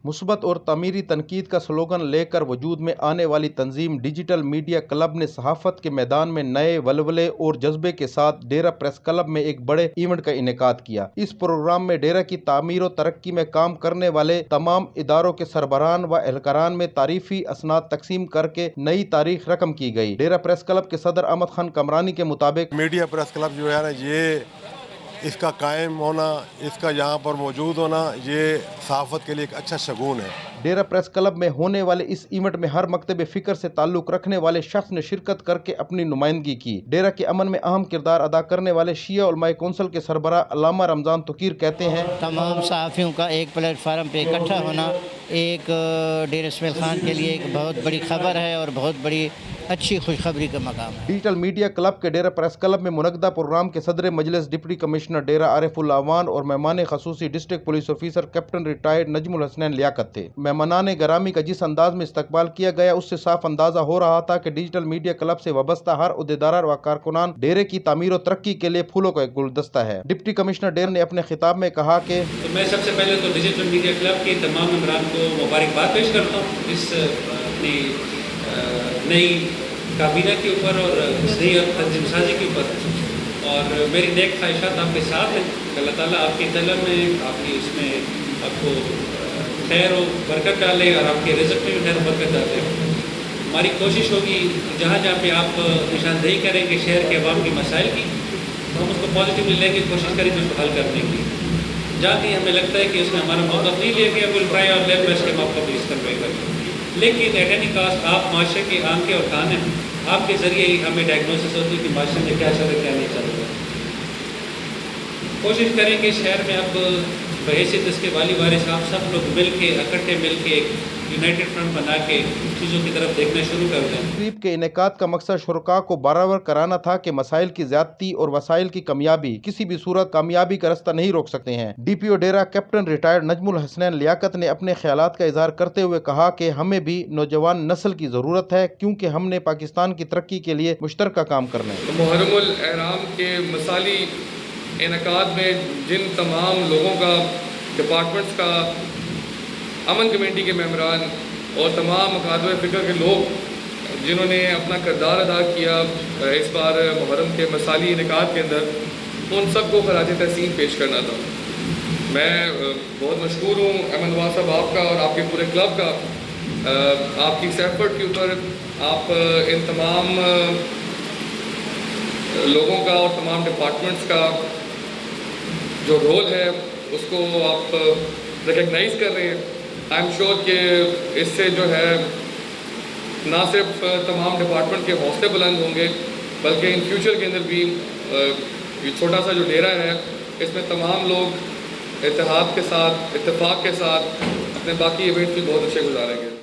مثبت اور تعمیری تنقید کا سلوگن لے کر وجود میں آنے والی تنظیم ڈیجیٹل میڈیا کلب نے صحافت کے میدان میں نئے ولولے اور جذبے کے ساتھ ڈیرہ پریس کلب میں ایک بڑے ایونٹ کا انعقاد کیا۔ اس پروگرام میں ڈیرہ کی تعمیر و ترقی میں کام کرنے والے تمام اداروں کے سربراہان و اہلکاران میں تعریفی اسناد تقسیم کر کے نئی تاریخ رقم کی گئی۔ ڈیرہ پریس کلب کے صدر احمد خان کمرانی کے مطابق میڈیا پریس کلب جو ہے نا، یہ اس کا قائم ہونا، اس کا یہاں پر موجود ہونا، یہ صحافت کے لیے ایک اچھا شگون ہے۔ ڈیرہ پریس کلب میں ہونے والے اس ایونٹ میں ہر مکتب فکر سے تعلق رکھنے والے شخص نے شرکت کر کے اپنی نمائندگی کی۔ ڈیرہ کے امن میں اہم کردار ادا کرنے والے شیعہ علماء کونسل کے سربراہ علامہ رمضان تقیر کہتے ہیں، تمام صحافیوں کا ایک پلیٹ فارم پہ اکٹھا ہونا ایک ڈیرہ اسماعیل خان کے لیے ایک بہت بڑی خبر ہے اور بہت بڑی اچھی خوشخبری کا مقام ہے۔ ڈیجیٹل میڈیا کلب کے ڈیرہ پریس کلب میں منعقدہ پروگرام کے صدر مجلس ڈپٹی کمشنر ڈیرہ عارف اللہ اعوان اور مہمان خصوصی district police officer captain retired Najm Alhasnain Liaquat تھے۔ مہمانان گرامی کا جس انداز میں استقبال کیا گیا اس سے صاف اندازہ ہو رہا تھا کہ ڈیجیٹل میڈیا کلب سے وابستہ ہر عہدیدار و کارکنان ڈیرے کی تعمیر و ترقی کے لیے پھولوں کا ایک گلدستہ ہے۔ ڈپٹی کمشنر ڈیرہ نے اپنے خطاب میں کہا کہ میں سب سے پہلے تو ڈیجیٹل میڈیا کلب کے تمام ممبران کو مبارکباد پیش کرتا ہوں اس اپنی نئی کابینہ کے اوپر اور اس نئی تنظیم سازی کے اوپر، اور میری نیک خواہشات آپ کے ساتھ ہیں کہ اللہ تعالیٰ آپ کی طلب میں، آپ کی اس میں آپ کو خیر و برکت ڈالے اور آپ کے رزق میں بھی خیر و برکت ڈالے۔ ہماری کوشش ہوگی جہاں جہاں پہ آپ نشاندہی کریں گے شہر کے عوام کے مسائل کی، تو ہم اس کو پازیٹیولی لے کے کوشش کریں گے اس کو حل کرنے کی۔ جہاں کہیں ہمیں لگتا ہے کہ اس میں ہمارا موقف نہیں لیا گیا، ول ٹرائی اور لیول بیسٹ کے ہم آپ کو پلیز کنوے کریں، لیکن ایٹ اینی کاسٹ آپ معاشرے کے آنکھیں اور کان ہیں، آپ کے ذریعے ہی ہمیں ڈائگنوسس ہوتی ہے کہ معاشرے میں کیا چل رہا ہے کیا نہیں چل رہا۔ کوشش کریں کہ شہر میں اب بحیثیت اس کے والی وارث آپ سب لوگ مل کے اکٹھے مل کے ایک یونائٹڈ فرنٹ بنا کے چیزوں کی طرف دیکھنا شروع کر دیں۔ تقریب کے انعقاد کا مقصد شرکاء کو برابر کرانا تھا کہ مسائل کی زیادتی اور وسائل کی کمیابی کسی بھی صورت کامیابی کا رستہ نہیں روک سکتے ہیں۔ ڈی پی او ڈیرہ کیپٹن ریٹائرڈ نجم الحسنین لیاقت نے اپنے خیالات کا اظہار کرتے ہوئے کہا کہ ہمیں بھی نوجوان نسل کی ضرورت ہے کیونکہ ہم نے پاکستان کی ترقی کے لیے مشترکہ کام کرنا ہے۔ محرم الاحرام کے مثالی انعقاد میں جن تمام لوگوں کا، ڈپارٹمنٹس کا، امن کمیٹی کے ممبران اور تمام مکاتب فکر کے لوگ جنہوں نے اپنا کردار ادا کیا اس بار محرم کے مثالی انعقاد کے اندر، ان سب کو خراج تحسین پیش کرنا تھا۔ میں بہت مشکور ہوں احمد نواز صاحب آپ کا اور آپ کے پورے کلب کا، آپ کی اس ایفرٹ کے اوپر آپ ان تمام لوگوں کا اور تمام ڈپارٹمنٹس کا جو رول ہے اس کو آپ ریکگنائز کر رہے ہیں۔ آئی ایم شیور کہ اس سے جو ہے نہ صرف تمام ڈپارٹمنٹ کے حوصلے بلند ہوں گے بلکہ ان فیوچر کے اندر بھی یہ چھوٹا سا جو ڈیرہ ہے اس میں تمام لوگ اتحاد کے ساتھ، اتفاق کے ساتھ اپنے باقی ایونٹ بھی بہت اچھے گزاریں گے۔